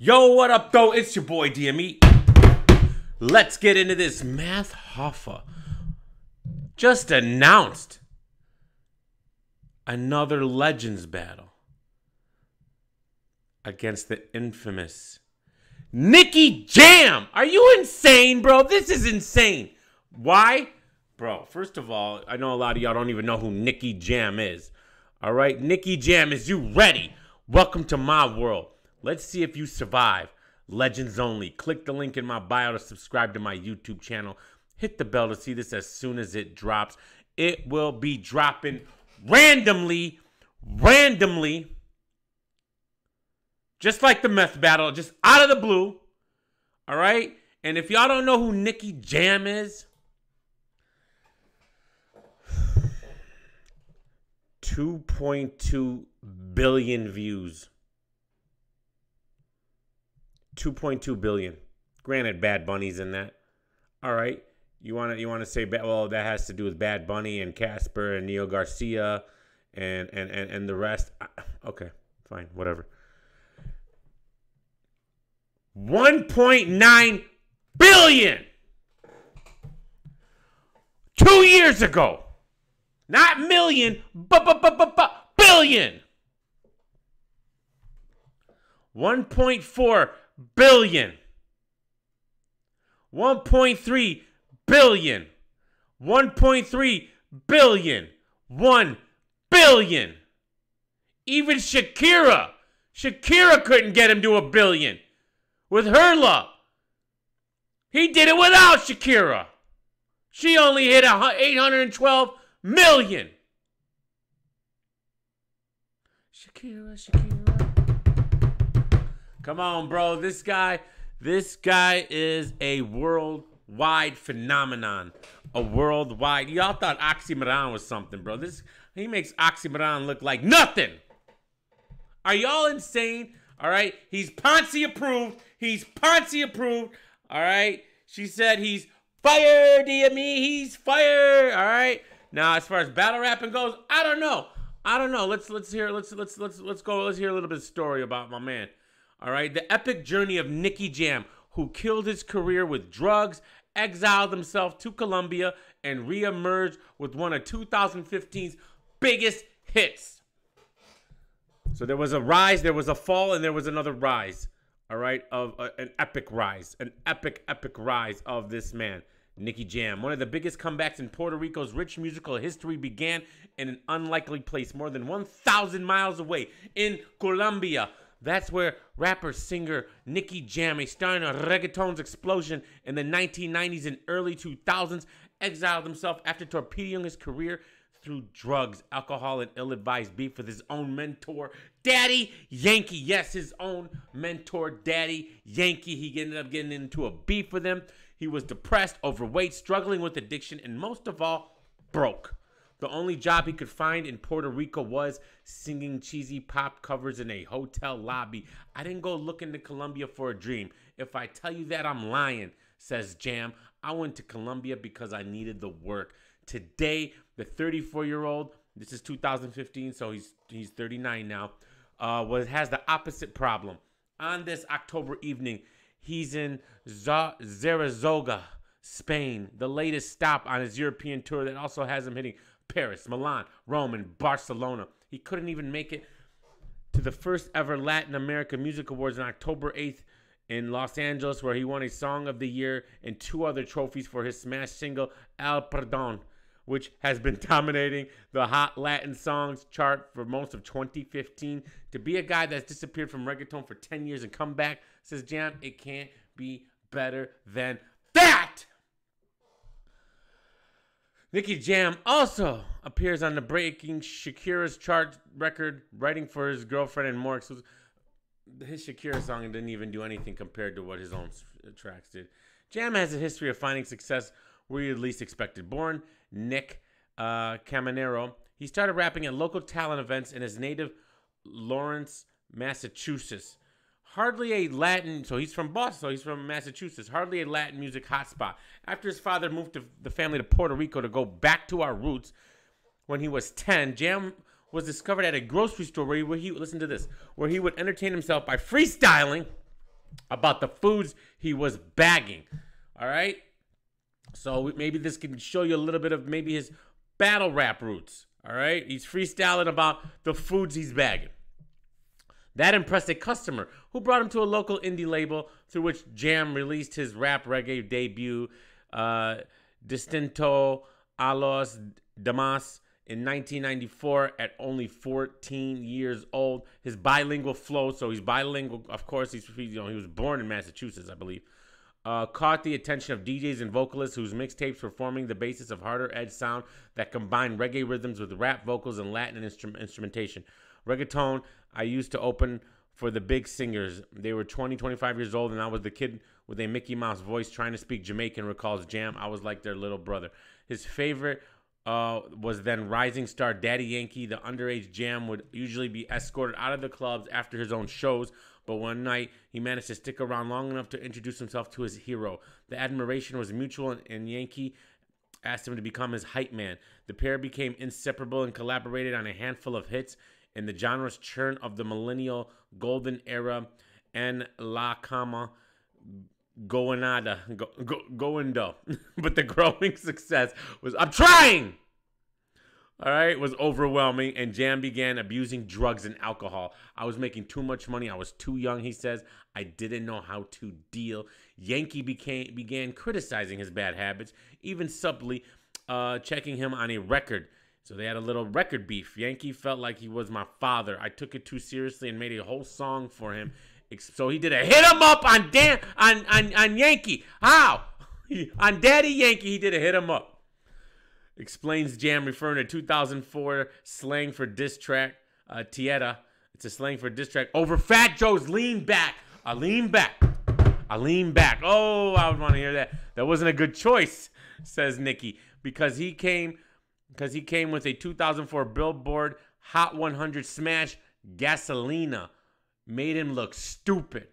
Yo, what up, though? It's your boy, DME. Let's get into this. Math Hoffa just announced another Legends battle against the infamous Nicky Jam. Are you insane, bro? This is insane. Why? Bro, first of all, I know a lot of y'all don't even know who Nicky Jam is. All right? Nicky Jam, is you ready? Welcome to my world. Let's see if you survive. Legends only. Click the link in my bio to subscribe to my YouTube channel. Hit the bell to see this as soon as it drops. It will be dropping randomly. Just like the meth battle, just out of the blue. All right? And if y'all don't know who Nicky Jam is, 2.2 billion views. 2.2 billion. Granted, Bad Bunny's in that. All right. You want to say, well, that has to do with Bad Bunny and Casper and Neil Garcia and the rest. Okay, fine, whatever. 1.9 billion. 2 years ago. Not million, billion. 1.4 billion. 1.3 billion. 1.3 billion. 1 billion. Even Shakira couldn't get him to a billion with her love. He did it without Shakira. She only hit 812 million. Shakira. Come on, bro. This guy is a worldwide phenomenon. A worldwide. Y'all thought Oxymoron was something, bro. He makes Oxymoron look like nothing. Are y'all insane? All right. He's Ponzi approved. All right. She said he's fired, DME. He's fired. All right. Now, as far as battle rapping goes, I don't know. Let's hear a little bit of story about my man. All right, the epic journey of Nicky Jam, who killed his career with drugs, exiled himself to Colombia, and reemerged with one of 2015's biggest hits. So there was a rise, there was a fall, and there was another rise. All right, of an epic rise of this man, Nicky Jam. One of the biggest comebacks in Puerto Rico's rich musical history began in an unlikely place more than 1,000 miles away in Colombia. That's where rapper-singer Nicky Jam, a star in a reggaeton's explosion in the 1990s and early 2000s, exiled himself after torpedoing his career through drugs, alcohol, and ill-advised beef with his own mentor, Daddy Yankee. Yes, his own mentor, Daddy Yankee. He ended up getting into a beef with him. He was depressed, overweight, struggling with addiction, and most of all, broke. The only job he could find in Puerto Rico was singing cheesy pop covers in a hotel lobby. I didn't go looking to Colombia for a dream. If I tell you that, I'm lying, says Jam. I went to Colombia because I needed the work. Today, the 34-year-old, this is 2015, so he's 39 now, has the opposite problem. On this October evening, he's in Zaragoza, Spain, the latest stop on his European tour that also has him hitting Paris, Milan, Rome, and Barcelona. He couldn't even make it to the first ever Latin American Music Awards on October 8th in Los Angeles, where he won a Song of the Year and 2 other trophies for his smash single, El Perdón, which has been dominating the Hot Latin Songs chart for most of 2015. To be a guy that's disappeared from reggaeton for 10 years and come back, says Jam, it can't be better than that! Nicky Jam also appears on the breaking Shakira's chart record, writing for his girlfriend and more. So his Shakira song didn't even do anything compared to what his own tracks did. Jam has a history of finding success where you least expected. Born Nick Caminero, he started rapping at local talent events in his native Lawrence, Massachusetts. Hardly a Latin, so he's from Boston, so he's from Massachusetts. Hardly a Latin music hotspot. After his father moved the family to Puerto Rico to go back to our roots when he was 10, Jam was discovered at a grocery store where he listen to this, where he would entertain himself by freestyling about the foods he was bagging. All right? So maybe this can show you a little bit of maybe his battle rap roots. All right? He's freestyling about the foods he's bagging. That impressed a customer who brought him to a local indie label through which Jam released his rap reggae debut, Distinto a los Demás, in 1994 at only 14 years old. His bilingual flow, so he's bilingual, of course, he was born in Massachusetts, I believe, caught the attention of DJs and vocalists whose mixtapes were forming the basis of harder edge sound that combined reggae rhythms with rap vocals and Latin instrumentation. Reggaeton, I used to open for the big singers. They were 20, 25 years old, and I was the kid with a Mickey Mouse voice trying to speak Jamaican, recalls Jam. I was like their little brother. His favorite was then rising star Daddy Yankee. The underage Jam would usually be escorted out of the clubs after his own shows, but one night he managed to stick around long enough to introduce himself to his hero. The admiration was mutual, and Yankee asked him to become his hype man. The pair became inseparable and collaborated on a handful of hits in the genre's churn of the millennial golden era and La Cama Goinado. But the growing success was, I'm trying! All right, was overwhelming, and Jam began abusing drugs and alcohol. I was making too much money. I was too young, he says. I didn't know how to deal. Yankee began criticizing his bad habits, even subtly checking him on a record. So they had a little record beef. Yankee felt like he was my father. I took it too seriously and made a whole song for him. So he did a hit him up on Yankee. How? On Daddy Yankee, he did a hit him up. Explains Jam, referring to 2004 slang for diss track, Tieta. It's a slang for diss track over Fat Joe's Lean Back. I lean back. I lean back. Oh, I would want to hear that. That wasn't a good choice, says Nicky, because he came with a 2004 Billboard Hot 100 smash, Gasolina. Made him look stupid.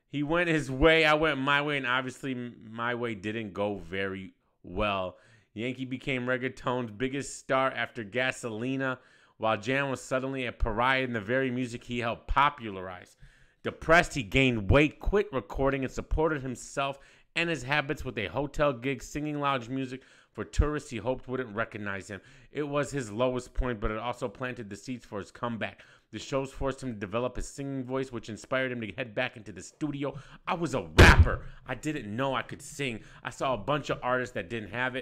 He went his way, I went my way, and obviously my way didn't go very well. Yankee became reggaeton's biggest star after Gasolina, while Jam was suddenly a pariah in the very music he helped popularize. Depressed, he gained weight, quit recording, and supported himself and his habits with a hotel gig singing lounge music for tourists he hoped wouldn't recognize him. It was his lowest point, but it also planted the seeds for his comeback. The shows forced him to develop his singing voice, which inspired him to head back into the studio. I was a rapper. I didn't know I could sing. I saw a bunch of artists that didn't have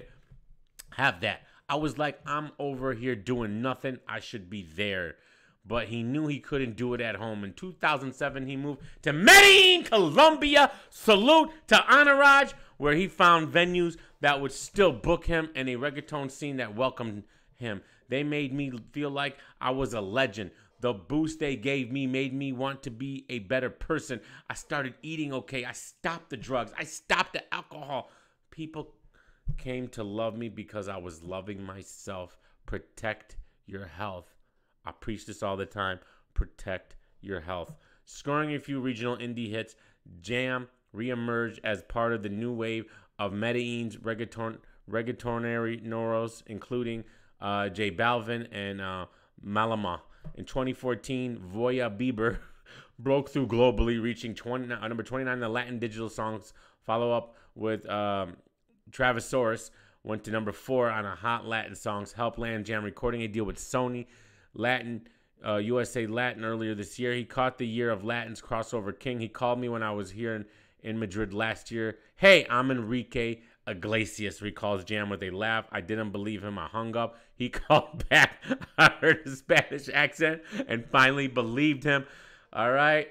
that. I was like, I'm over here doing nothing. I should be there. But he knew he couldn't do it at home. In 2007, he moved to Medellin, Colombia. Salute to Entourage, where he found venues that would still book him and a reggaeton scene that welcomed him. They made me feel like I was a legend. The boost they gave me made me want to be a better person. I started eating okay. I stopped the drugs. I stopped the alcohol. People came to love me because I was loving myself. Protect your health. I preach this all the time. Protect your health. Scoring a few regional indie hits, Jam reemerged as part of the new wave of Medellin's reggaetoneros, including J Balvin and Malama. In 2014, Voya Bieber broke through globally, reaching number 29 in the Latin digital songs. Follow-up with Travisaurus went to number 4 on a Hot Latin Songs. Helped land Jam recording a deal with Sony USA Latin earlier this year. He caught the Year of Latin's crossover king. He called me when I was here in Madrid last year. Hey, I'm Enrique Iglesias, recalls Jam with a laugh. I didn't believe him. I hung up. He called back. I heard his Spanish accent and finally believed him. All right.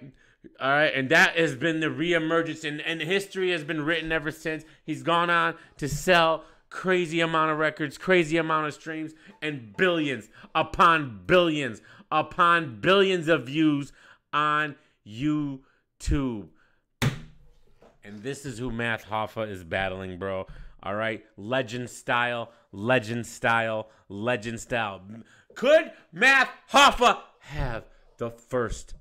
And that has been the reemergence, and history has been written ever since. He's gone on to sell crazy amount of records, crazy amount of streams, and billions upon billions of views on YouTube. And this is who Math Hoffa is battling, bro. All right? Legend style, legend style, legend style. Could Math Hoffa have the first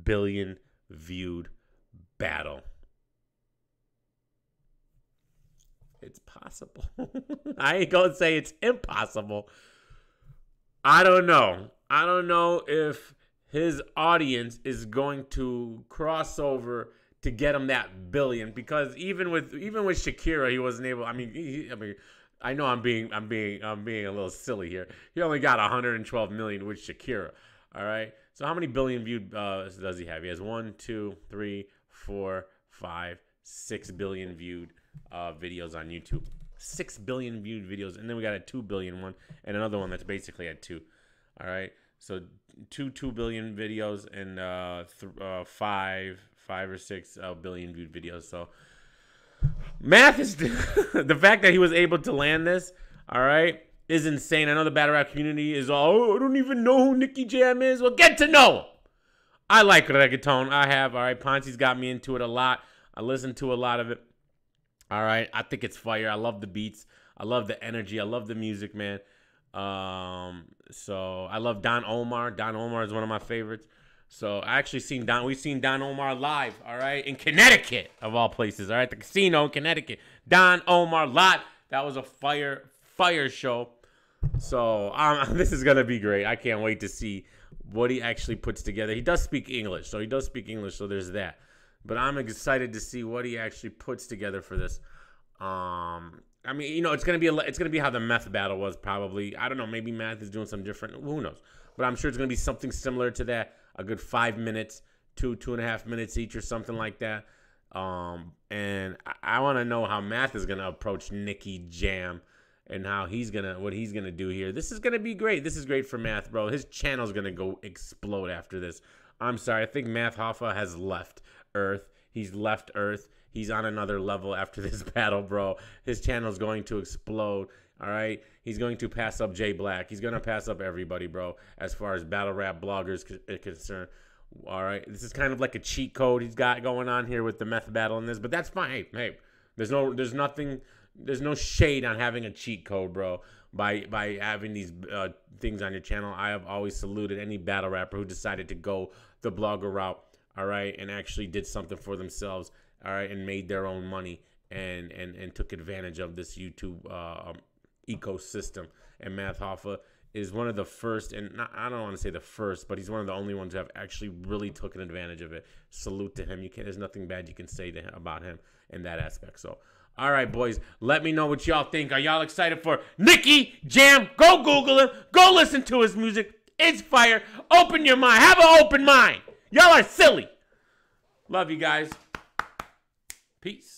billion viewed battle? It's possible. I ain't gonna say it's impossible. I don't know. I don't know if his audience is going to cross over to get him that billion, because even with Shakira, he wasn't able. I mean, I know I'm being a little silly here. He only got 112 million with Shakira. All right. So how many billion viewed does he have? He has 1, 2, 3, 4, 5, 6 billion viewed videos on YouTube. 6 billion viewed videos, and then we got a 2 billion one, and another one that's basically at 2. All right. So 2 billion videos and 5 or 6 billion viewed videos. So math is the fact that he was able to land this, all right, is insane. I know the battle rap community is all, oh, I don't even know who Nicky Jam is. Well, get to know him. I like reggaeton. I have, all right. Ponzi's got me into it a lot. I listen to a lot of it. All right. I think it's fire. I love the beats. I love the energy. I love the music, man. So I love Don Omar. Don Omar is one of my favorites. So I actually we've seen Don Omar live, all right, in Connecticut, of all places, all right, the casino in Connecticut. Don Omar live. That was a fire show. So this is going to be great. I can't wait to see what he actually puts together. He does speak English, so there's that. But I'm excited to see what he actually puts together for this. I mean, you know, it's gonna be how the meth battle was, probably. I don't know. Maybe math is doing something different. Who knows? But I'm sure it's gonna be something similar to that. A good 5 minutes, 2.5 minutes each, or something like that. And I want to know how math is gonna approach Nicky Jam, and what he's gonna do here. This is gonna be great. This is great for math, bro. His channel's gonna go explode after this. I'm sorry. I think Math Hoffa has left Earth. He's left Earth. He's on another level after this battle, bro. His channel's going to explode, all right? He's going to pass up Jay Black. He's going to pass up everybody, bro, as far as battle rap bloggers are concerned, all right? This is kind of like a cheat code he's got going on here with the meth battle in this, but that's fine. Hey, there's no shade on having a cheat code, bro, by having these things on your channel. I have always saluted any battle rapper who decided to go the blogger route, all right, and actually did something for themselves, all right, and made their own money and took advantage of this YouTube ecosystem. And Math Hoffa is one of the first, and I don't want to say the first, but he's one of the only ones who have actually really taken advantage of it. Salute to him. There's nothing bad you can say to him about him in that aspect. So, all right, boys, let me know what y'all think. Are y'all excited for Nicky Jam? Go Google him. Go listen to his music. It's fire. Open your mind. Have an open mind. Y'all are silly. Love you guys. Peace.